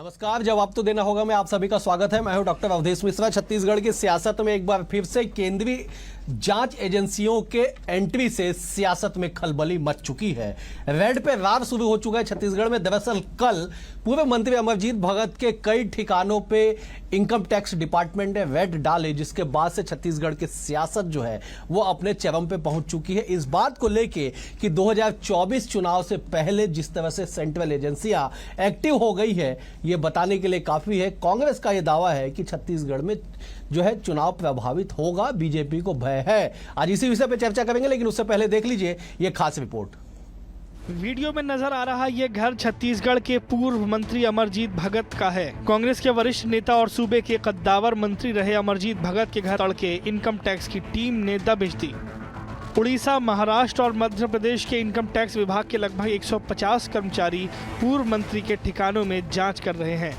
नमस्कार, जवाब तो देना होगा मैं आप सभी का स्वागत है। मैं हूं डॉक्टर अवधेश मिश्रा। छत्तीसगढ़ की सियासत में एक बार फिर से केंद्रीय जांच एजेंसियों के एंट्री से सियासत में खलबली मच चुकी है। रेड पे रार शुरू हो चुका है छत्तीसगढ़ में। दरअसल कल पूर्व मंत्री अमरजीत भगत के कई ठिकानों पे इनकम टैक्स डिपार्टमेंट ने रेड डाले, जिसके बाद से छत्तीसगढ़ की सियासत जो है वो अपने चरम पे पहुंच चुकी है। इस बात को लेके कि 2024 चुनाव से पहले जिस तरह से सेंट्रल एजेंसियां एक्टिव हो गई है, ये बताने के लिए काफी है। कांग्रेस का यह दावा है कि छत्तीसगढ़ में जो है चुनाव प्रभावित होगा, बीजेपी को भय है। आज इसी विषय पर चर्चा करेंगे, लेकिन उससे पहले देख लीजिए ये खास रिपोर्ट। वीडियो में नजर आ रहा ये घर छत्तीसगढ़ के पूर्व मंत्री अमरजीत भगत का है। कांग्रेस के वरिष्ठ नेता और सूबे के कद्दावर मंत्री रहे अमरजीत भगत के घर तड़के इनकम टैक्स की टीम ने दबिश दी। उड़ीसा, महाराष्ट्र और मध्य प्रदेश के इनकम टैक्स विभाग के लगभग 150 कर्मचारी पूर्व मंत्री के ठिकानों में जांच कर रहे हैं।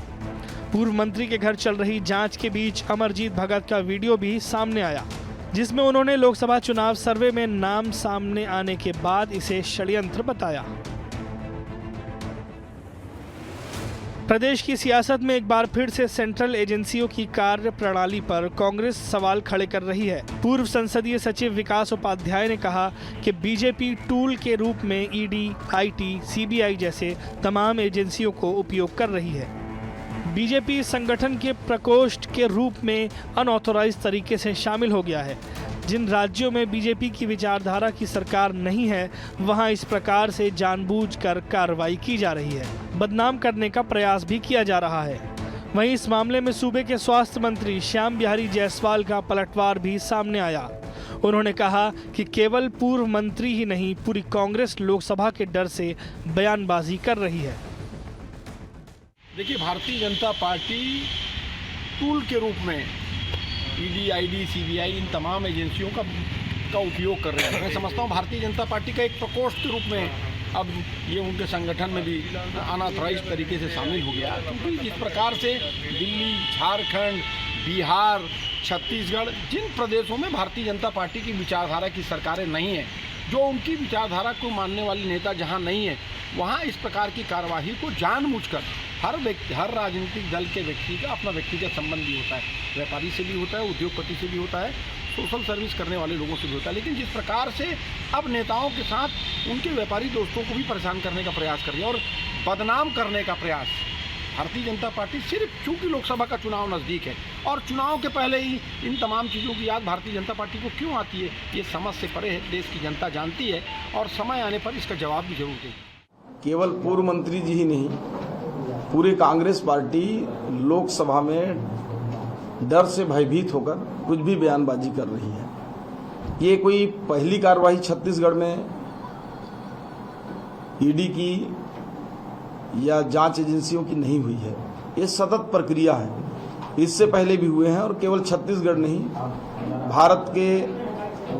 पूर्व मंत्री के घर चल रही जांच के बीच अमरजीत भगत का वीडियो भी सामने आया, जिसमें उन्होंने लोकसभा चुनाव सर्वे में नाम सामने आने के बाद इसे षड्यंत्र बताया। प्रदेश की सियासत में एक बार फिर से सेंट्रल एजेंसियों की कार्य प्रणाली पर कांग्रेस सवाल खड़े कर रही है। पूर्व संसदीय सचिव विकास उपाध्याय ने कहा कि बीजेपी टूल के रूप में ईडी, आईटी, सीबीआई जैसे तमाम एजेंसियों को उपयोग कर रही है। बीजेपी संगठन के प्रकोष्ठ के रूप में अनऑथोराइज तरीके से शामिल हो गया है। जिन राज्यों में बीजेपी की विचारधारा की सरकार नहीं है, वहां इस प्रकार से जानबूझकर कार्रवाई की जा रही है। बदनाम करने का प्रयास भी किया जा रहा है। वहीं इस मामले में सूबे के स्वास्थ्य मंत्री श्याम बिहारी जायसवाल का पलटवार भी सामने आया। उन्होंने कहा कि केवल पूर्व मंत्री ही नहीं, पूरी कांग्रेस लोकसभा के डर से बयानबाजी कर रही है। देखिए, भारतीय जनता पार्टी टूल के रूप में ईडी, आईडी, सीबीआई इन तमाम एजेंसियों का उपयोग कर रहे हैं। मैं समझता हूँ भारतीय जनता पार्टी का एक प्रकोष्ठ के रूप में अब ये उनके संगठन में भी अनऑथराइज तरीके से शामिल हो गया, क्योंकि जिस प्रकार से दिल्ली, झारखंड, बिहार, छत्तीसगढ़, जिन प्रदेशों में भारतीय जनता पार्टी की विचारधारा की सरकारें नहीं हैं, जो उनकी विचारधारा को मानने वाले नेता जहां नहीं है, वहां इस प्रकार की कार्यवाही को जानबूझकर हर राजनीतिक दल के व्यक्ति का अपना व्यक्तिगत संबंध भी होता है, व्यापारी से भी होता है, उद्योगपति से भी होता है, सोशल सर्विस करने वाले लोगों से भी होता है। लेकिन जिस प्रकार से अब नेताओं के साथ उनके व्यापारी दोस्तों को भी परेशान करने का प्रयास कर रही है और बदनाम करने का प्रयास भारतीय जनता पार्टी, सिर्फ चूंकि लोकसभा का चुनाव नज़दीक है और चुनाव के पहले ही इन तमाम चीज़ों की याद भारतीय जनता पार्टी को क्यों आती है, ये समझ से परे है। देश की जनता जानती है और समय आने पर इसका जवाब भी जरूर देगी। केवल पूर्व मंत्री जी ही नहीं, पूरी कांग्रेस पार्टी लोकसभा में डर से भयभीत होकर कुछ भी बयानबाजी कर रही है। ये कोई पहली कार्रवाई छत्तीसगढ़ में ईडी की या जांच एजेंसियों की नहीं हुई है। ये सतत प्रक्रिया है, इससे पहले भी हुए हैं और केवल छत्तीसगढ़ नहीं, भारत के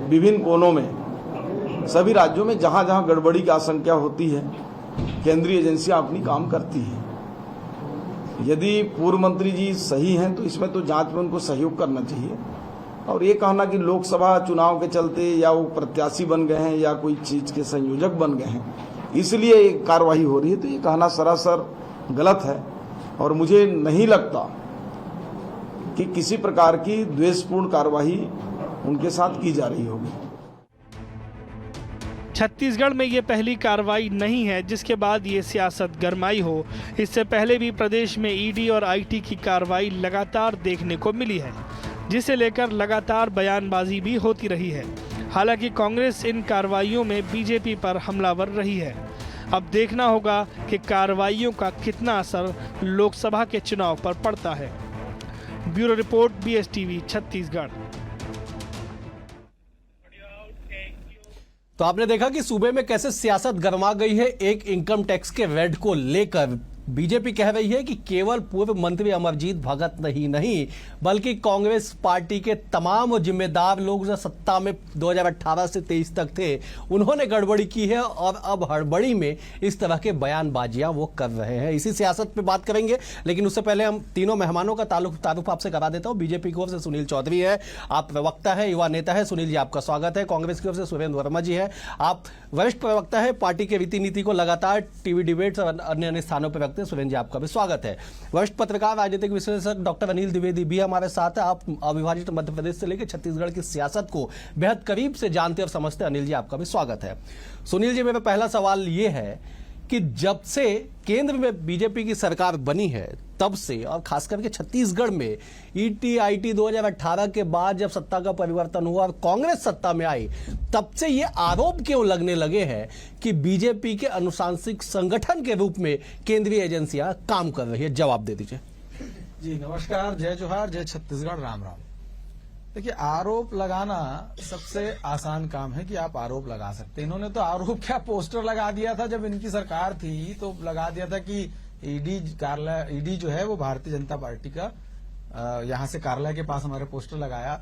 विभिन्न कोनों में, सभी राज्यों में जहां जहां गड़बड़ी की आशंका होती है, केंद्रीय एजेंसियां अपनी काम करती हैं। यदि पूर्व मंत्री जी सही हैं तो इसमें तो जांच में उनको सहयोग करना चाहिए। और ये कहना कि लोकसभा चुनाव के चलते या वो प्रत्याशी बन गए हैं या कोई चीज के संयोजक बन गए हैं, इसलिए कार्रवाई हो रही है, तो ये कहना सरासर गलत है। और मुझे नहीं लगता कि किसी प्रकार की द्वेषपूर्ण कार्रवाई उनके साथ की जा रही होगी। छत्तीसगढ़ में ये पहली कार्रवाई नहीं है जिसके बाद ये सियासत गरमाई हो। इससे पहले भी प्रदेश में ईडी और आईटी की कार्रवाई लगातार देखने को मिली है, जिसे लेकर लगातार बयानबाजी भी होती रही है। हालांकि कांग्रेस इन कार्रवाइयों में बीजेपी पर हमलावर रही है। अब देखना होगा कि कार्रवाइयों का कितना असर लोकसभा के चुनाव पर पड़ता है। Bureau report, BSTV, Chhattisgarh. तो आपने देखा कि सूबे में कैसे सियासत गरमा गई है एक इनकम टैक्स के रेड को लेकर। बीजेपी कह रही है कि केवल पूर्व मंत्री अमरजीत भगत नहीं बल्कि कांग्रेस पार्टी के तमाम जिम्मेदार लोग जो सत्ता में 2018 से 23 तक थे, उन्होंने गड़बड़ी की है और अब हड़बड़ी में इस तरह के बयानबाजियां वो कर रहे हैं। इसी सियासत पे बात करेंगे, लेकिन उससे पहले हम तीनों मेहमानों का तारुफ आपसे करा देता हूं। बीजेपी की ओर से सुनील चौधरी है, आप प्रवक्ता है, युवा नेता है। सुनील जी, आपका स्वागत है। कांग्रेस की ओर से सुरेंद्र वर्मा जी है, आप वरिष्ठ प्रवक्ता है, पार्टी के रीति नीति को लगातार टीवी डिबेट्स और अन्य स्थानों पर करते हैं। सुरेंद्र जी, आपका भी स्वागत है। वरिष्ठ पत्रकार, राजनीतिक विश्लेषक डॉक्टर अनिल द्विवेदी भी हमारे साथ है। आप अविभाजित मध्य प्रदेश से लेकर छत्तीसगढ़ की सियासत को बेहद करीब से जानते और समझते हैं। अनिल जी, आपका भी स्वागत है। सुनील जी, मेरा पहला सवाल ये है कि जब से केंद्र में बीजेपी की सरकार बनी है तब से, और खास करके छत्तीसगढ़ में ईटी-आईटी 2018 के बाद जब सत्ता का परिवर्तन हुआ और कांग्रेस सत्ता में आई, तब से ये आरोप क्यों लगने लगे हैं कि बीजेपी के अनुशासनिक संगठन के रूप में केंद्रीय एजेंसियां काम कर रही है? जवाब दे दीजिए। जी नमस्कार, जय जोहार, जय छत्तीसगढ़, राम राम। देखिए, आरोप लगाना सबसे आसान काम है कि आप आरोप लगा सकते हैं। इन्होंने तो आरोप क्या, पोस्टर लगा दिया था जब इनकी सरकार थी, तो लगा दिया था कि ईडी जो है वो भारतीय जनता पार्टी का यहां से कार्यालय के पास हमारे पोस्टर लगाया।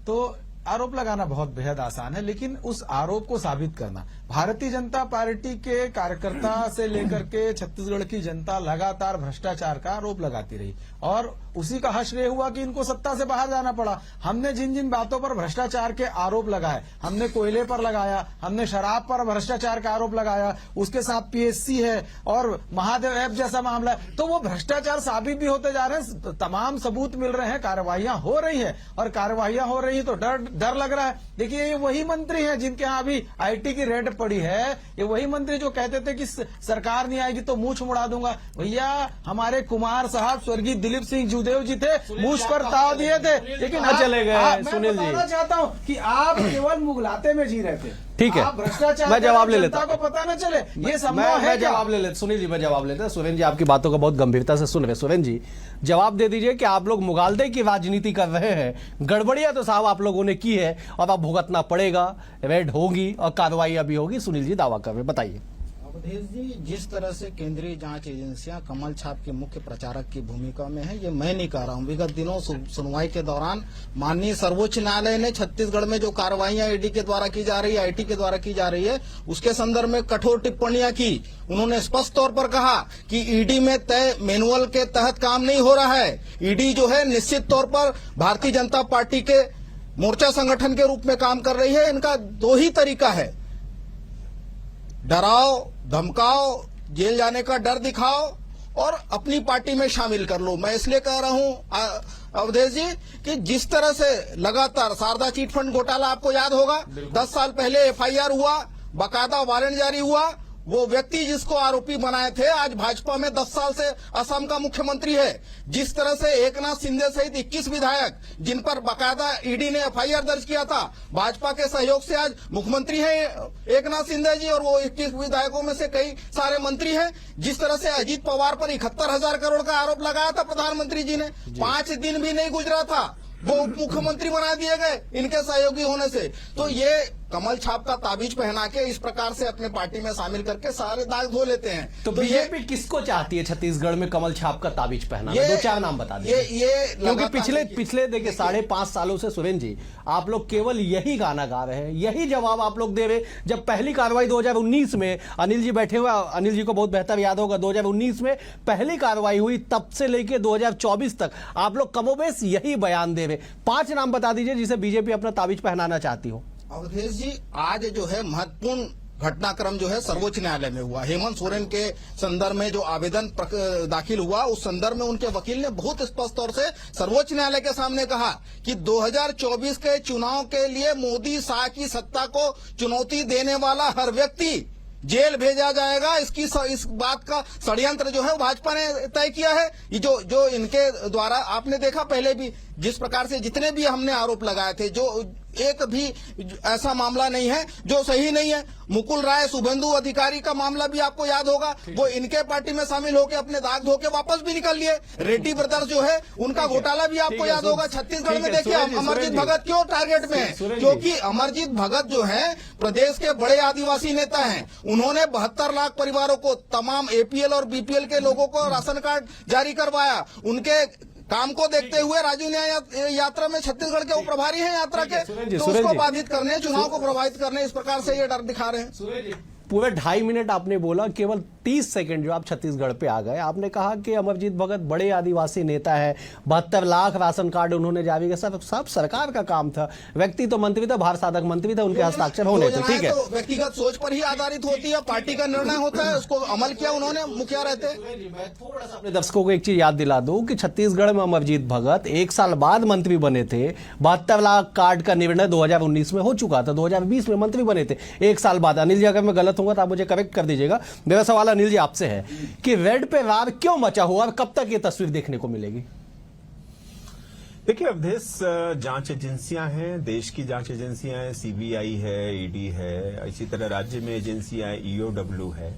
तो आरोप लगाना बहुत बेहद आसान है, लेकिन उस आरोप को साबित करना, भारतीय जनता पार्टी के कार्यकर्ता से लेकर के छत्तीसगढ़ की जनता लगातार भ्रष्टाचार का आरोप लगाती रही और उसी का श्रेय हुआ कि इनको सत्ता से बाहर जाना पड़ा। हमने जिन जिन बातों पर भ्रष्टाचार के आरोप लगाए, हमने कोयले पर लगाया, हमने शराब पर भ्रष्टाचार का आरोप लगाया, उसके साथ पीएससी है और महादेव ऐप जैसा मामला है, तो वो भ्रष्टाचार साबित भी होते जा रहे हैं, तमाम सबूत मिल रहे हैं, कार्रवाइयां हो रही है और कार्रवाइयां हो रही है तो डर लग रहा है। देखिए, ये वही मंत्री हैं जिनके यहाँ अभी आईटी की रेड पड़ी है, ये वही मंत्री जो कहते थे कि सरकार नहीं आएगी तो मूछ मुड़ा दूंगा। भैया, हमारे कुमार साहब स्वर्गीय दिलीप सिंह जूदेव जी थे, मूछ पर ताव दिए थे, लेकिन चले गए। सुनील जी, मैं बताना चाहता हूँ कि आप केवल मुगलाते में जी रहे थे। ठीक है, भ्रष्टाचार मैं जवाब ले लेता को पता न चले, ये संभव है मैं क्या? जवाब ले लेता। सुनील जी, मैं जवाब लेता। सुरेंद्र जी आपकी बातों को बहुत गंभीरता से सुन रहे। सुरेंद्र जी, जवाब दे दीजिए कि आप लोग मुगालदे की राजनीति कर रहे हैं, गड़बड़ियां तो साहब आप लोगों ने की है और अब भुगतना पड़ेगा, रेड होगी और कार्रवाई भी होगी। सुनील जी दावा कर रहे, बताइए। अवधेश जी, जिस तरह से केंद्रीय जांच एजेंसियां कमल छाप के मुख्य प्रचारक की भूमिका में है, ये मैं नहीं कह रहा हूं। विगत दिनों सुनवाई के दौरान माननीय सर्वोच्च न्यायालय ने छत्तीसगढ़ में जो कार्रवाइयां ईडी के द्वारा की जा रही है, आईटी के द्वारा की जा रही है, उसके संदर्भ में कठोर टिप्पणियां की। उन्होंने स्पष्ट तौर पर कहा कि ईडी में तय मैनुअल के तहत काम नहीं हो रहा है। ईडी जो है निश्चित तौर पर भारतीय जनता पार्टी के मोर्चा संगठन के रूप में काम कर रही है। इनका दो ही तरीका है, डराओ, धमकाओ, जेल जाने का डर दिखाओ और अपनी पार्टी में शामिल कर लो। मैं इसलिए कह रहा हूं अवधेश जी कि जिस तरह से लगातार शारदा चिट फंड घोटाला आपको याद होगा, 10 साल पहले एफआईआर हुआ, बाकायदा वारंट जारी हुआ, वो व्यक्ति जिसको आरोपी बनाए थे आज भाजपा में 10 साल से असम का मुख्यमंत्री है। जिस तरह से एकनाथ शिंदे सहित 21 विधायक जिन पर बाकायदा ईडी ने एफआईआर दर्ज किया था, भाजपा के सहयोग से आज मुख्यमंत्री हैं एकनाथ शिंदे जी और वो 21 विधायकों में से कई सारे मंत्री हैं। जिस तरह से अजीत पवार पर 71,000 करोड़ का आरोप लगाया था प्रधानमंत्री जी ने, 5 दिन भी नहीं गुजरा था वो उप मुख्यमंत्री बना दिए गए इनके सहयोगी होने से। तो ये कमल छाप का ताबीज पहना के इस प्रकार से अपने पार्टी में शामिल करके सारे दाग धो लेते हैं। तो बीजेपी किसको चाहती है छत्तीसगढ़ में कमल छाप का ताबीज पहना? 2-4 नाम बता दीजिए। क्योंकि पिछले देखिए 5.5 सालों से सुरेंद्र जी आप लोग केवल यही गाना गा रहे हैं, यही जवाब आप लोग दे रहे। जब पहली कार्रवाई 2019 में, अनिल जी बैठे हुए, अनिल जी को बहुत बेहतर याद होगा, 2019 में पहली कार्रवाई हुई, तब से लेके 2024 तक आप लोग कमोबेश यही बयान दे रहे। 5 नाम बता दीजिए जिसे बीजेपी अपना ताबीज पहनाना चाहती हो। अवधेश जी, आज जो है महत्वपूर्ण घटनाक्रम जो है सर्वोच्च न्यायालय में हुआ। हेमंत सोरेन के संदर्भ में जो आवेदन दाखिल हुआ, उस संदर्भ में उनके वकील ने बहुत स्पष्ट तौर से सर्वोच्च न्यायालय के सामने कहा कि 2024 के चुनाव के लिए मोदी शाह की सत्ता को चुनौती देने वाला हर व्यक्ति जेल भेजा जाएगा। इस बात का षड्यंत्र जो है भाजपा ने तय किया है। ये जो इनके द्वारा आपने देखा पहले भी जिस प्रकार से जितने भी हमने आरोप लगाए थे, जो एक भी ऐसा मामला नहीं है जो सही नहीं है। मुकुल राय, शुभेंदु अधिकारी का मामला भी आपको याद होगा, वो इनके पार्टी में शामिल होकर अपने दाग धो के वापस भी निकल लिए। रेड्डी ब्रदर्स जो है उनका घोटाला भी आपको याद होगा। छत्तीसगढ़ में देखिए अमरजीत भगत क्यों टारगेट में है, क्योंकि अमरजीत भगत जो है प्रदेश के बड़े आदिवासी नेता हैं। उन्होंने 72 लाख परिवारों को, तमाम एपीएल और बीपीएल के लोगों को राशन कार्ड जारी करवाया। उनके काम को देखते हुए राजू न्याय यात्रा में छत्तीसगढ़ के वो प्रभारी हैं यात्रा के, तो उसको बाधित करने, चुनाव को प्रभावित करने, इस प्रकार से ये डर दिखा रहे हैं। पूरे 2.5 मिनट आपने बोला, केवल 30 सेकंड जो आप छत्तीसगढ़ पे आ गए, आपने कहा कि अमरजीत भगत बड़े आदिवासी नेता है, 72 लाख राशन कार्ड उन्होंने जारी किया, सब सरकार का काम था, व्यक्ति तो मंत्री था, भार साधक मंत्री था, उनके हस्ताक्षर होने थे, ठीक है। तो व्यक्तिगत सोच पर ही आधारित होती है, पार्टी का निर्णय होता है, उसको अमल किया उन्होंने मुखिया रहते। मैं थोड़ा सा अपने दर्शकों को एक चीज याद दिला दूं कि छत्तीसगढ़ में अमरजीत भगत 1 साल बाद मंत्री बने थे। 72 लाख कार्ड का निर्णय 2019 में हो चुका था, 2020 में मंत्री बने थे, 1 साल बाद। अनिल जी, अगर मैं गलत हूंगा तो आप मुझे करेक्ट कर दीजिएगा। मेरा सवाल अनिल जी आपसे है कि रेड पे वार क्यों मचा हुआ और कब तक ये तस्वीर देखने को मिलेगी? देखिए अवधेश, जांच एजेंसियां हैं, देश की जांच एजेंसियां हैं, सीबीआई है, ईडी है, इसी तरह राज्य में एजेंसियां ईओडब्ल्यू है,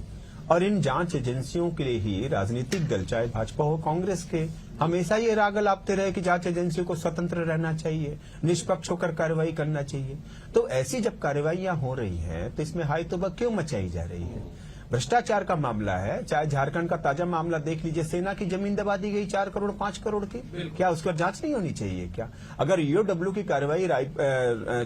और इन जांच एजेंसियों के लिए ही राजनीतिक दल, चाहे भाजपा हो कांग्रेस के, हमेशा ये राग लापते रहे कि जांच एजेंसियों को स्वतंत्र रहना चाहिए, निष्पक्ष होकर कार्रवाई करना चाहिए। तो ऐसी जब कार्रवाइयां हो रही हैं तो इसमें हाई तौबा क्यों मचाई जा रही है? भ्रष्टाचार का मामला है, चाहे झारखंड का ताजा मामला देख लीजिए, सेना की जमीन दबा दी गई 4 करोड़ 5 करोड़ की, क्या उस पर जांच नहीं होनी चाहिए क्या? अगर ईओडब्ल्यू की कार्रवाई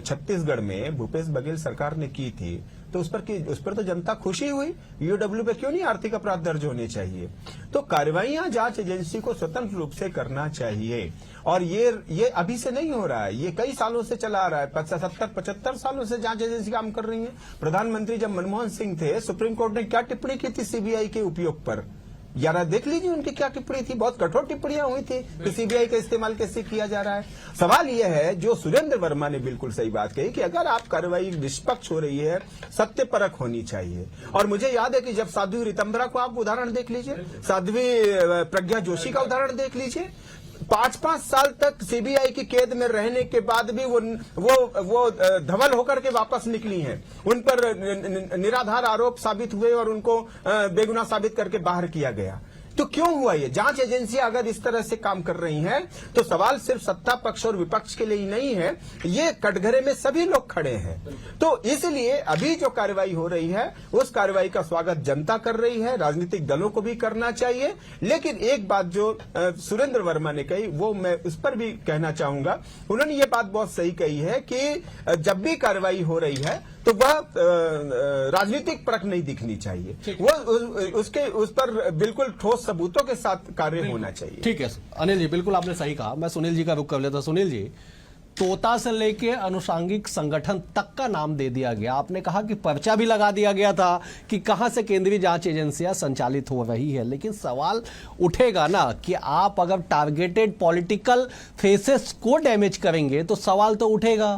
छत्तीसगढ़ में भूपेश बघेल सरकार ने की थी तो उस पर तो जनता खुशी हुई, ईओडब्ल्यू पे क्यों नहीं आर्थिक अपराध दर्ज होने चाहिए? तो कार्रवाइयां जांच एजेंसी को स्वतंत्र रूप से करना चाहिए, और ये अभी से नहीं हो रहा है, ये कई सालों से चला आ रहा है। 70-75 सालों से जांच एजेंसी काम कर रही है। प्रधानमंत्री जब मनमोहन सिंह थे, सुप्रीम कोर्ट ने क्या टिप्पणी की थी सीबीआई के उपयोग पर? यारा देख लीजिए उनकी क्या टिप्पणी थी, बहुत कठोर टिप्पणियां हुई थी कि सीबीआई का इस्तेमाल कैसे किया जा रहा है। सवाल यह है, जो सुरेंद्र वर्मा ने बिल्कुल सही बात कही कि अगर आप कार्रवाई निष्पक्ष हो रही है, सत्यपरक होनी चाहिए। और मुझे याद है कि जब साध्वी रितंभरा को आप उदाहरण देख लीजिए, साध्वी प्रज्ञा जोशी का उदाहरण देख लीजिए, 5-5 साल तक सीबीआई की कैद में रहने के बाद भी वो धवल होकर के वापस निकली हैं। उन पर निराधार आरोप साबित हुए और उनको बेगुनाह साबित करके बाहर किया गया। तो क्यों हुआ ये? जांच एजेंसियां अगर इस तरह से काम कर रही हैं तो सवाल सिर्फ सत्ता पक्ष और विपक्ष के लिए ही नहीं है, ये कटघरे में सभी लोग खड़े हैं। तो इसलिए अभी जो कार्रवाई हो रही है उस कार्रवाई का स्वागत जनता कर रही है, राजनीतिक दलों को भी करना चाहिए। लेकिन एक बात जो सुरेंद्र वर्मा ने कही वो मैं उस पर भी कहना चाहूंगा। उन्होंने ये बात बहुत सही कही है कि जब भी कार्रवाई हो रही है तो वह राजनीतिक परख नहीं दिखनी चाहिए, वो उस पर बिल्कुल ठोस सबूतों के साथ कार्य होना चाहिए। ठीक है अनिल जी, बिल्कुल आपने सही कहा। मैं सुनील जी का रुख कर लेता। सुनील जी, तोता से लेके अनुषांगिक संगठन तक का नाम दे दिया गया, आपने कहा कि पर्चा भी लगा दिया गया था कि कहां से केंद्रीय जांच एजेंसियां संचालित हो रही है। लेकिन सवाल उठेगा ना कि आप अगर टारगेटेड पॉलिटिकल फेसेस को डैमेज करेंगे तो सवाल तो उठेगा।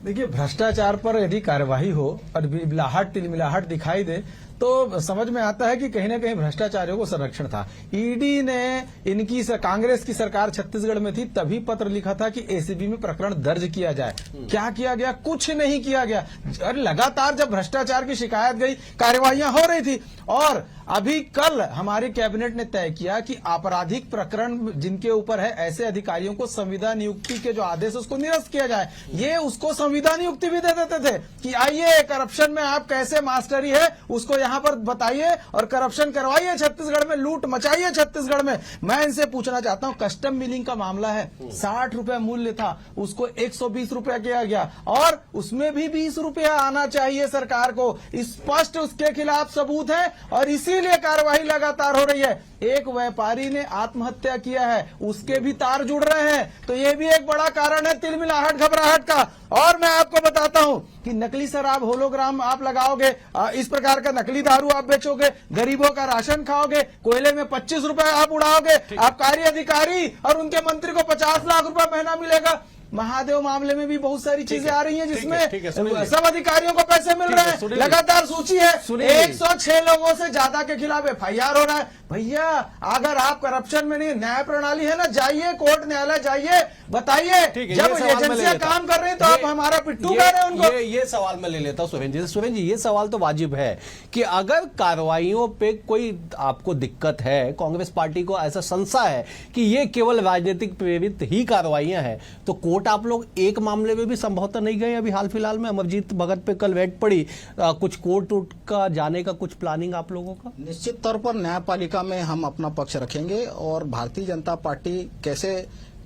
देखिए, भ्रष्टाचार पर यदि कार्यवाही हो और बिलबिलाहट तिलमिलाहट दिखाई दे तो समझ में आता है कि कहीं ना कहीं भ्रष्टाचारियों को संरक्षण था। ईडी ने इनकी कांग्रेस की सरकार छत्तीसगढ़ में थी तभी पत्र लिखा था कि एसीबी में प्रकरण दर्ज किया जाए। क्या किया गया? कुछ नहीं किया गया। और लगातार जब भ्रष्टाचार की शिकायत गई, कार्यवाहियां हो रही थी। और अभी कल हमारी कैबिनेट ने तय किया कि आपराधिक प्रकरण जिनके ऊपर है, ऐसे अधिकारियों को संविदा नियुक्ति के जो आदेश उसको निरस्त किया जाए। ये उसको संविदा नियुक्ति भी दे देते थे कि आइए करप्शन में आप कैसे मास्टरी है उसको यहां पर बताइए और करप्शन करवाइए छत्तीसगढ़ में, लूट मचाइए छत्तीसगढ़ में। मैं इनसे पूछना चाहता हूं, कस्टम मिलिंग का मामला है, 60 रुपए मूल्य था, उसको 120 रुपया किया गया और उसमें भी 20 रुपया आना चाहिए सरकार को। स्पष्ट उसके खिलाफ सबूत है और इसीलिए कार्रवाई लगातार हो रही है। एक व्यापारी ने आत्महत्या किया है, उसके भी तार जुड़ रहे हैं। तो ये भी एक बड़ा कारण है तिलमिलाहट घबराहट का। और मैं आपको बताता हूं कि नकली शराब, होलोग्राम आप लगाओगे, इस प्रकार का नकली दारू आप बेचोगे, गरीबों का राशन खाओगे, कोयले में 25 रुपए आप उड़ाओगे, आबकारी अधिकारी और उनके मंत्री को 50 लाख रुपए महीना मिलेगा। महादेव मामले में भी बहुत सारी चीजें आ रही हैं जिसमें सब अधिकारियों को पैसे मिल रहे हैं। लगातार सूची है, 106 लोगों से ज्यादा के खिलाफ एफआईआर हो रहा है। भैया, अगर आप करप्शन में नहीं, न्याय प्रणाली है ना, जाइए कोर्ट न्यायालय जाइए, बताइए। जब एजेंसियां काम कर रही हैं तो आप हमारा पिट्ठू कर रहे हैं उनको। ये सवाल मैं ले लेता हूं सुरेंद्र जी। सुरेंद्र जी, ये सवाल तो वाजिब है कि अगर कार्रवाइयों पे कोई आपको दिक्कत है, कांग्रेस पार्टी को ऐसा संशय है कि ये केवल राजनीतिक प्रेरित ही कार्रवाइयां हैं, तो कोर्ट आप लोग एक मामले में भी संभवतः नहीं गए। अभी हाल फिलहाल में अमरजीत भगत पे कल रेड पड़ी, कुछ कोर्ट का जाने का कुछ प्लानिंग आप लोगों का? निश्चित तौर पर न्यायपालिका में हम अपना पक्ष रखेंगे और भारतीय जनता पार्टी कैसे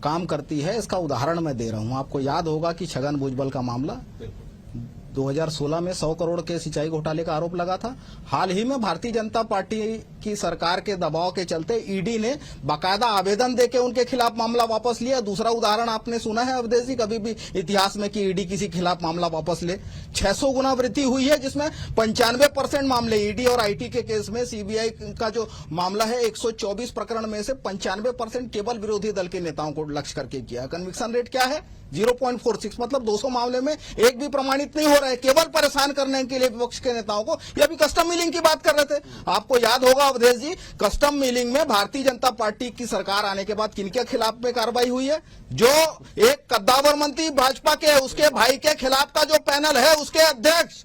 काम करती है इसका उदाहरण मैं दे रहा हूं। आपको याद होगा कि छगन भुजबल का मामला 2016 में 100 करोड़ के सिंचाई घोटाले का आरोप लगा था। हाल ही में भारतीय जनता पार्टी की सरकार के दबाव के चलते ईडी ने बाकायदा आवेदन देके उनके खिलाफ मामला वापस लिया। दूसरा उदाहरण आपने सुना है अवधेश जी कभी भी इतिहास में कि ईडी किसी खिलाफ मामला वापस ले। 600 गुना वृद्धि हुई है, जिसमें 95% मामले ईडी और आईटी के केस में सीबीआई का जो मामला है 124 प्रकरण में से 95% केवल विरोधी दल के नेताओं को लक्ष्य करके किया। कन्विक्शन रेट क्या है? 0.46, मतलब 200 मामले में एक भी प्रमाणित नहीं हो रहा है, केवल परेशान करने के लिए विपक्ष के नेताओं को। ये अभी कस्टम मिलिंग की बात कर रहे थे, आपको याद होगा अवधेश जी, कस्टम मिलिंग में भारतीय जनता पार्टी की सरकार आने के बाद किनके खिलाफ में कार्रवाई हुई है? जो एक कद्दावर मंत्री भाजपा के, उसके भाई के खिलाफ का जो पैनल है, उसके अध्यक्ष,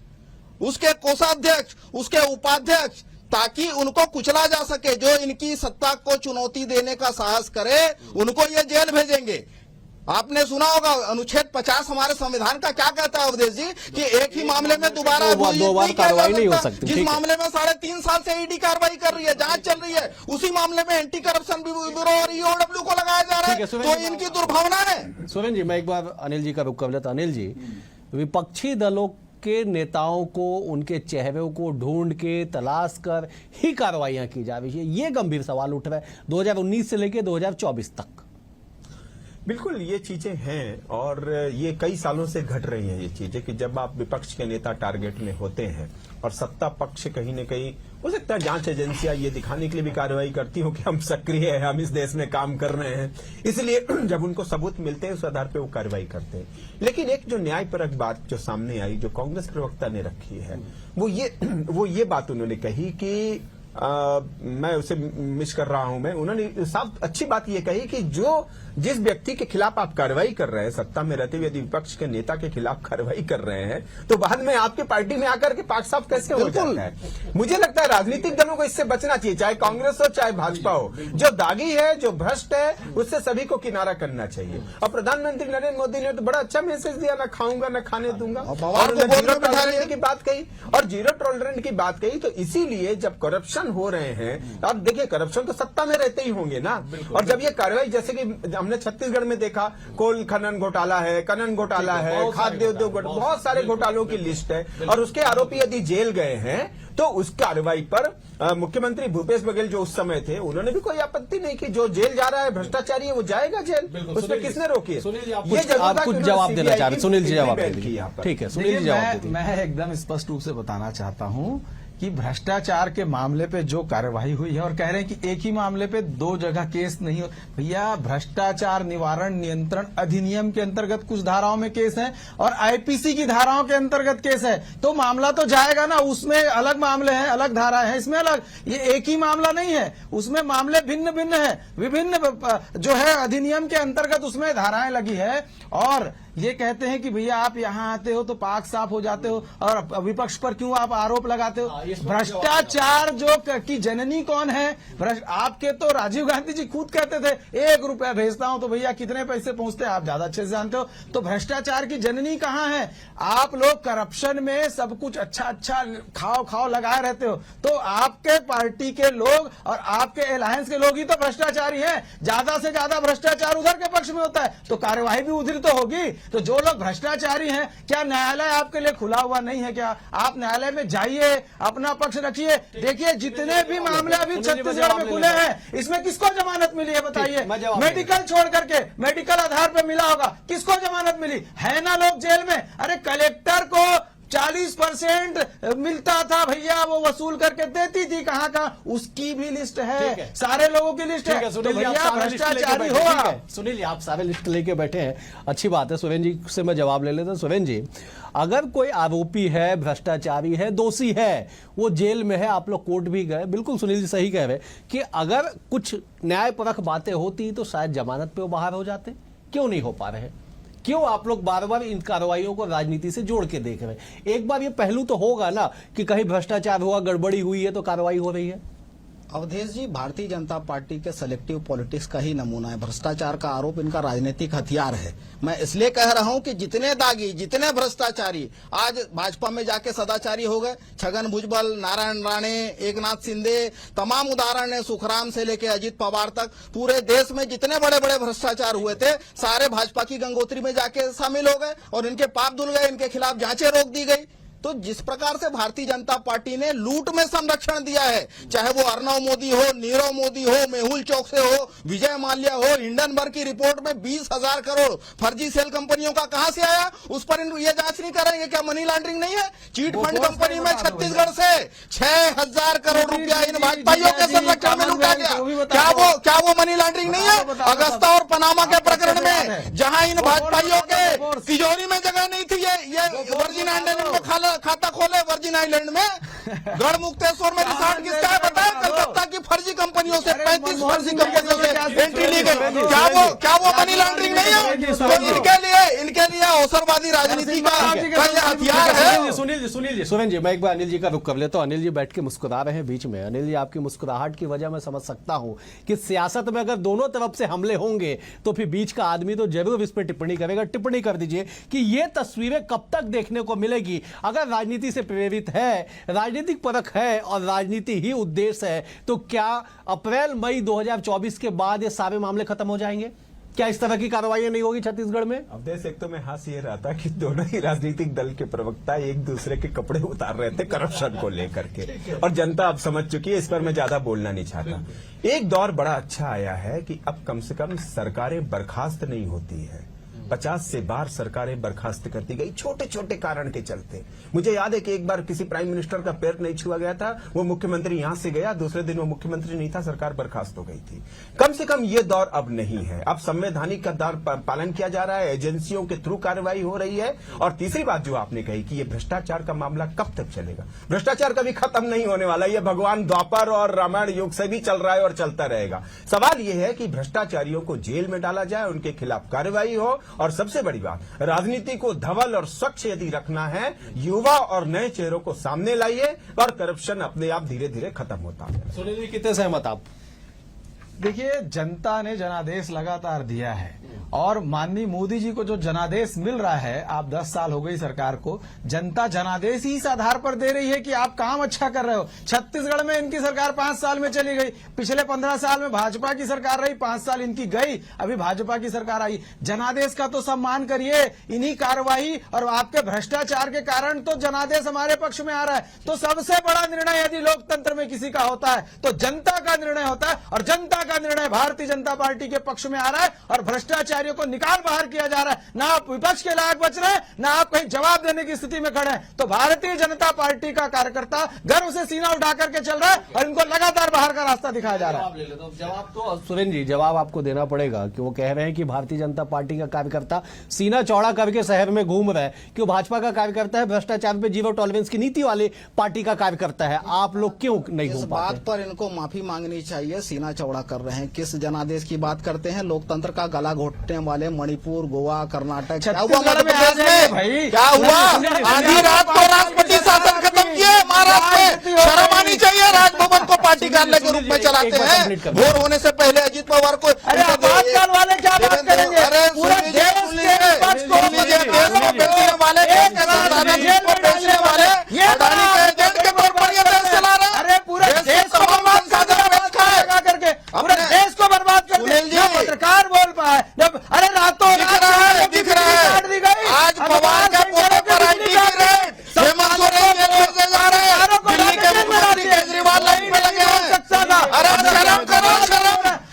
उसके कोषाध्यक्ष, उसके उपाध्यक्ष, ताकि उनको कुचला जा सके। जो इनकी सत्ता को चुनौती देने का साहस करे उनको ये जेल भेजेंगे। आपने सुना होगा अनुच्छेद 50 हमारे संविधान का क्या कहता है अवधेश जी, कि एक ही मामले में दोबारा दो बार कार्रवाई नहीं हो सकती। जिस मामले में 3.5 साल से ईडी कार्रवाई कर रही है, जांच चल रही है, उसी मामले में एंटी करप्शन ब्यूरो और ईओडब्ल्यू को लगाया जा रहा है, तो इनकी दुर्भावना है। सुरेंद्र जी, मैं एक बार अनिल जी का रुख कर लेता। अनिल जी, विपक्षी दलों के नेताओं को, उनके चेहरों को ढूंढ के तलाश कर ही कार्रवाइयां की जा रही है, ये गंभीर सवाल उठ रहा है 2019 से लेकर 2024 तक। बिल्कुल ये चीजें हैं और ये कई सालों से घट रही हैं ये चीजें, कि जब आप विपक्ष के नेता टारगेट में होते हैं और सत्ता पक्ष कहीं न कहीं, हो सकता है जांच एजेंसियां ये दिखाने के लिए भी कार्रवाई करती हो कि हम सक्रिय हैं, हम इस देश में काम कर रहे हैं, इसलिए जब उनको सबूत मिलते हैं उस आधार पर वो कार्रवाई करते हैं। लेकिन एक जो न्यायपरक बात जो सामने आई, जो कांग्रेस प्रवक्ता ने रखी है, वो ये बात उन्होंने कही कि मैं उसे मिस कर रहा हूं, उन्होंने साफ अच्छी बात यह कही कि जिस व्यक्ति के खिलाफ आप कार्रवाई कर रहे हैं, सत्ता में रहते हुए यदि विपक्ष के नेता के खिलाफ कार्रवाई कर रहे हैं, तो बाद में आपके पार्टी में आकर के पाक साफ कैसे हो जाता है? मुझे लगता है राजनीतिक दलों को इससे बचना चाहिए, चाहे कांग्रेस हो चाहे भाजपा हो। जो दागी है, जो भ्रष्ट है, उससे सभी को किनारा करना चाहिए। और प्रधानमंत्री नरेंद्र मोदी ने तो बड़ा अच्छा मैसेज दिया, न खाऊंगा न खाने दूंगा, और जीरो टॉलरेंस की बात कही, और जीरो टॉलरेंस की बात कही। तो इसीलिए जब करप्शन हो रहे हैं, अब देखिए करप्शन तो सत्ता में रहते ही होंगे ना, और जब ये कार्रवाई, जैसे कि हमने छत्तीसगढ़ में देखा, कोल खनन घोटाला है, खाद्य उद्योग, बहुत सारे घोटालों की लिस्ट है, और उसके आरोपी यदि जेल गए हैं तो उस कार्रवाई पर मुख्यमंत्री भूपेश बघेल जो उस समय थे, उन्होंने भी कोई आपत्ति नहीं की। जो जेल जा रहा है भ्रष्टाचारी है, वो जाएगा जेल, उसमें किसने रोकी है? आप कुछ जवाब देना चाह रहे? सुनील जी जवाब दीजिए। ठीक है, सुनील जी जवाब दीजिए। मैं एकदम स्पष्ट रूप से बताना चाहता हूं कि भ्रष्टाचार के मामले पे जो कार्रवाई हुई है, और कह रहे हैं कि एक ही मामले पे 2 जगह केस नहीं हो, भैया भ्रष्टाचार निवारण नियंत्रण अधिनियम के अंतर्गत कुछ धाराओं में केस है और आईपीसी की धाराओं के अंतर्गत केस है, तो मामला तो जाएगा ना। उसमें अलग मामले हैं, अलग धाराएं हैं, इसमें अलग, ये एक ही मामला नहीं है, उसमें मामले भिन्न भिन्न है, विभिन्न जो है अधिनियम के अंतर्गत उसमें धाराएं लगी है। और ये कहते हैं कि भैया आप यहाँ आते हो तो पाक साफ हो जाते हो, और विपक्ष पर क्यों आप आरोप लगाते हो? भ्रष्टाचार जो की जननी कौन है? आपके तो राजीव गांधी जी खुद कहते थे 1 रुपया भेजता हूं तो भैया कितने पैसे पहुंचते हैं आप ज्यादा अच्छे से जानते हो। तो भ्रष्टाचार की जननी कहां है? आप लोग करप्शन में सब कुछ अच्छा खाओ लगाए रहते हो, तो आपके पार्टी के लोग और आपके अलायंस के लोग ही तो भ्रष्टाचारी हैं। ज्यादा से ज्यादा भ्रष्टाचार उधर के पक्ष में होता है, तो कार्यवाही भी उधर तो होगी। तो जो लोग भ्रष्टाचारी हैं, क्या न्यायालय आपके लिए खुला हुआ नहीं है क्या? आप न्यायालय में जाइए, अपना पक्ष रखिए। देखिए जितने भी मामले अभी छत्तीसगढ़ में खुले हैं, इसमें किसको जमानत मिली है बताइए? मेडिकल छोड़ करके, मेडिकल आधार पर मिला होगा, किसको जमानत मिली है? ना लोग जेल में। अरे कलेक्टर को 40% मिलता था भैया, वो वसूल करके देती थी, कहां उसकी भी लिस्ट है, सारे लोगों की लिस्ट है। तो भैया भ्रष्टाचारी हो आप। सुनील जी, आप सारे लिस्ट लेके बैठे हैं, अच्छी बात है। सुरेंद्र जी से मैं जवाब ले लेता हूं। सुरेंद्र जी, अगर कोई आरोपी है, भ्रष्टाचारी है, दोषी है, वो जेल में है, आप लोग कोर्ट भी गए, बिल्कुल सुनील जी सही कह रहे कि अगर कुछ न्यायपरक बातें होती तो शायद जमानत पे वो बाहर हो जाते। क्यों नहीं हो पा रहे? क्यों आप लोग बार बार इन कार्रवाइयों को राजनीति से जोड़ के देख रहे हैं? एक बार ये पहलू तो होगा ना कि कहीं भ्रष्टाचार हुआ, गड़बड़ी हुई है तो कार्रवाई हो रही है। अवधेश जी, भारतीय जनता पार्टी के सेलेक्टिव पॉलिटिक्स का ही नमूना है। भ्रष्टाचार का आरोप इनका राजनीतिक हथियार है। मैं इसलिए कह रहा हूं कि जितने दागी, जितने भ्रष्टाचारी आज भाजपा में जाके सदाचारी हो गए, छगन भुजबल, नारायण राणे, एकनाथ शिंदे, तमाम उदाहरण है, सुखराम से लेके अजित पवार तक, पूरे देश में जितने बड़े बड़े भ्रष्टाचार हुए थे सारे भाजपा की गंगोत्री में जाके शामिल हो गए और इनके पाप धुल गए, इनके खिलाफ जांचें रोक दी गई। तो जिस प्रकार से भारतीय जनता पार्टी ने लूट में संरक्षण दिया है, चाहे वो अर्नव मोदी हो, नीरव मोदी हो, मेहुल चौक से हो, विजय माल्या हो, हिंडनबर्ग की रिपोर्ट में 20,000 करोड़ फर्जी सेल कंपनियों का कहां से आया, उस पर ये जांच नहीं करेंगे? क्या मनी लॉन्ड्रिंग नहीं है? चीट फंड कंपनी में छत्तीसगढ़ से 6,000 करोड़ रुपया इन भाजपाइयों के संरक्षण में लूटा गया। क्या वो मनी लॉन्ड्रिंग नहीं है? अगस्ता और पनामा के प्रकरण में जहां इन भाजपाइयों के तिजोरी में जगह नहीं थी, ये वर्जिन आइलैंड में खाता खोले, वर्जिन आइलैंड में गढ़ मुक्तेश्वर में रिसॉर्ट किसका है बताया? कलकत्ता की फर्जी कंपनियों से 35 फर्जी कंपनियों से एंट्री ली गई। क्या वो मनी लॉन्ड्रिंग नहीं है? तो इनके लिए अवसरवादी राजनीति का ये हथियार है। सुनील जी, मैं एक बार अनिल जी का रुख कर लेता हूं। अनिल जी बैठ के मुस्कुरा रहे हैं बीच में। अनिल जी, आपकी मुस्कुराहट की वजह मैं समझ सकता हूं कि सियासत में अगर दोनों तरफ से हमले होंगे तो फिर बीच का आदमी तो जरूर इस पर टिप्पणी करेगा। टिप्पणी कर दीजिए कि ये तस्वीरें कब तक देखने को मिलेगी? अगर राजनीति से प्रेरित है, राजनीतिक परख है और राजनीति ही उद्देश्य है, तो क्या अप्रैल मई 2024 के बाद ये सारे मामले खत्म हो जाएंगे? क्या इस तरह की कार्रवाई नहीं होगी छत्तीसगढ़ में? अब देश एक तो मैं हंस ये रहा था कि दोनों ही राजनीतिक दल के प्रवक्ता एक दूसरे के कपड़े उतार रहे थे करप्शन को लेकर के, और जनता अब समझ चुकी है। इस पर मैं ज्यादा बोलना नहीं चाहता। एक दौर बड़ा अच्छा आया है कि अब कम से कम सरकारें बर्खास्त नहीं होती है। 50 से बार सरकारें बर्खास्त करती गई छोटे छोटे कारण के चलते। मुझे याद है कि एक बार किसी प्राइम मिनिस्टर का पैर नहीं छुआ गया था, वो मुख्यमंत्री यहां से गया, दूसरे दिन वो मुख्यमंत्री नहीं था, सरकार बर्खास्त हो गई थी। कम से कम ये दौर अब नहीं है। अब संवैधानिक का दौर पालन किया जा रहा है, एजेंसियों के थ्रू कार्रवाई हो रही है। और तीसरी बात जो आपने कही कि ये भ्रष्टाचार का मामला कब तक चलेगा? भ्रष्टाचार कभी खत्म नहीं होने वाला। ये भगवान द्वापर और रामायण युग से भी चल रहा है और चलता रहेगा। सवाल यह है कि भ्रष्टाचारियों को जेल में डाला जाए, उनके खिलाफ कार्रवाई हो, और सबसे बड़ी बात, राजनीति को धवल और स्वच्छ यदि रखना है, युवा और नए चेहरों को सामने लाइए और करप्शन अपने आप धीरे धीरे खत्म होता है। सुनील जी, कितने सहमत आप? देखिए, जनता ने जनादेश लगातार दिया है और माननीय मोदी जी को जो जनादेश मिल रहा है, आप 10 साल हो गई सरकार को, जनता जनादेश ही इस आधार पर दे रही है कि आप काम अच्छा कर रहे हो। छत्तीसगढ़ में इनकी सरकार 5 साल में चली गई, पिछले 15 साल में भाजपा की सरकार रही, 5 साल इनकी गई, अभी भाजपा की सरकार आई। जनादेश का तो सम्मान करिए। इन्हीं कार्रवाई और आपके भ्रष्टाचार के कारण तो जनादेश हमारे पक्ष में आ रहा है। तो सबसे बड़ा निर्णय यदि लोकतंत्र में किसी का होता है तो जनता का निर्णय होता है, और जनता का निर्णय भारतीय जनता पार्टी के पक्ष में आ रहा है और भ्रष्टाचारियों को निकाल बाहर किया जा रहा है। ना आप विपक्ष के लायक बच रहे हैं, ना आप कहीं जवाब देने की स्थिति में खड़े हैं। तो भारतीय जनता पार्टी का कार्यकर्ता गर्व से सीना उठा करके चल रहा है और इनको लगातार बाहर का रास्ता दिखाया जा रहा है। जवाब तो सुरेंद्र जी, जवाब आपको देना पड़ेगा कि वो कह रहे हैं कि भारतीय जनता पार्टी का कार्यकर्ता सीना चौड़ा करके शहर में घूम रहा है, कि भाजपा का कार्यकर्ता है भ्रष्टाचार पे जीरो टॉलरेंस की नीति वाले पार्टी का कार्यकर्ता है। आप लोग क्यों नहीं घूम पाते? इस बात पर इनको माफी मांगनी चाहिए। सीना चौड़ा कर रहे हैं, किस जनादेश की बात करते हैं? लोकतंत्र का गला घोटने वाले मणिपुर, गोवा, कर्नाटक, क्या हुआ मध्य प्रदेश में? क्या हुआ? आधी रात को राष्ट्रपति शासन खत्म किए महाराष्ट्र में। शर्म आनी चाहिए। राजभवन को पार्टी कार्यालय के रूप में चलाते हैं। वोट होने से पहले अजित पवार को आजकल वाले क्या बात करेंगे? पूरे देश के विपक्ष को बेचने वाले, बेचने वाले, अडानी के एजेंट के तौर पर ये देश चला रहे हैं। अरे पूरे देश को बर्बाद करके पूरे देश को बर्बाद करके पत्रकार बोल पाए जब, अरे रातों दिख रहा है आज पवार के फोटो पर आईटी की रेड, हेमंत सोरेन जेल में जा रहे हैं, दिल्ली के मुख्यमंत्री केजरीवाल लाइन पे लगे हैं। अरे शर्म करो,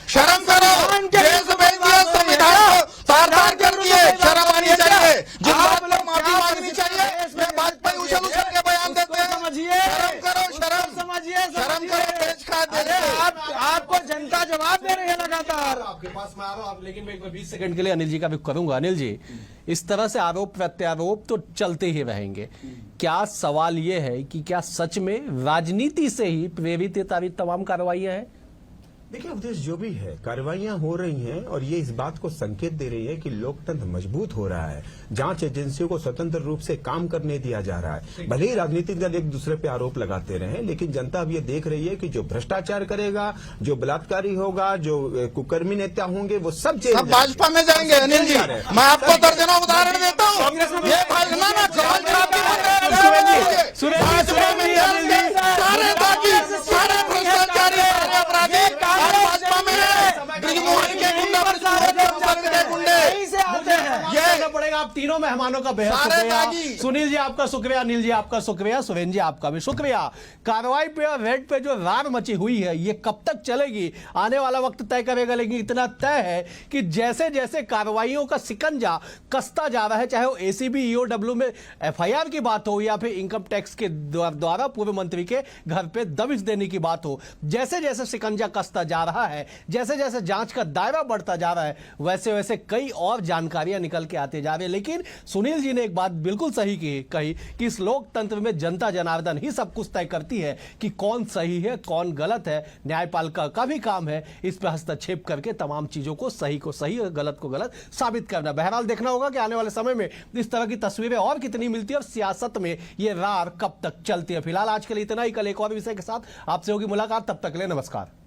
शर्म करो। देश भेज दिया, संविधान को साकार कर दिए। शर्म आनी चाहिए। जिस बात पर माफी मांगनी चाहिए, मैं भाजपा उछल उछल के बयान देते हैं। शर्म करो, शर्म करो। देश का आपको जनता जवाब दे रही है लगातार। आपके पास में आ रहा हूं आप, लेकिन मैं 20 सेकंड के लिए अनिल जी का भी करूंगा। अनिल जी, इस तरह से आरोप प्रत्यारोप तो चलते ही रहेंगे। क्या सवाल यह है कि क्या सच में राजनीति से ही प्रेरित ये तमाम कार्रवाइयां हैं? देखिए अवधेश, जो भी है कार्रवाइयां हो रही हैं और ये इस बात को संकेत दे रही है कि लोकतंत्र मजबूत हो रहा है। जांच एजेंसियों को स्वतंत्र रूप से काम करने दिया जा रहा है। भले ही राजनीतिक दल एक दूसरे पे आरोप लगाते रहे, लेकिन जनता अब ये देख रही है कि जो भ्रष्टाचार करेगा, जो बलात्कारी होगा, जो कुकर्मी नेता होंगे, वो सब जेल सब भाजपा में जाएंगे। अनिल जी, मैं आपको दर्जनों उदाहरण देता हूँ। ये भाजपा ना सवाल जवाब सारे दागी, सारे भ्रष्टाचारी, सारे अपराधी आज भाजपा में है। ब्रिजमोहन के गुंडा के गुंडे ये पड़ेगा। आप तीनों मेहमानों का बेहद सारे शुक्रिया। दागी। सुनील जी आपका शुक्रिया, अनिल जी आपका शुक्रिया, सुरेंद्र जी आपका भी शुक्रिया। कार्रवाई पे और रेड पे जो रार मची हुई है ये कब तक चलेगी आने वाला वक्त तय करेगा, लेकिन इतना तय है कि जैसे जैसे कार्रवाइयों का सिकंजा कसता जा रहा है, चाहे वो एसीबी ईओडब्ल्यू में एफआईआर की बात हो या फिर इनकम टैक्स के द्वारा पूर्व मंत्री के घर पे दबिश देने की बात हो, जैसे जैसे सिकंजा कसता जा रहा है, जैसे जैसे जांच का दायरा बढ़ता जा रहा है, वैसे वैसे कई और जानकारियां निकल के आते जा रही है। लेकिन सुनील जी ने एक बात बिल्कुल सही कही कि इस लोकतंत्र में जनता जनार्दन ही सब कुछ तय करती है कि कौन सही है कौन गलत है। न्यायपालिका का भी काम है इस पर हस्तक्षेप करके तमाम चीजों को सही और गलत को गलत साबित करना। बहरहाल देखना होगा कि आने वाले समय में इस तरह की तस्वीरें और कितनी मिलती है और सियासत में ये रार कब तक चलती है। फिलहाल आज के लिए इतना ही, कल एक और विषय के साथ आपसे होगी मुलाकात, तब तक के लिए नमस्कार।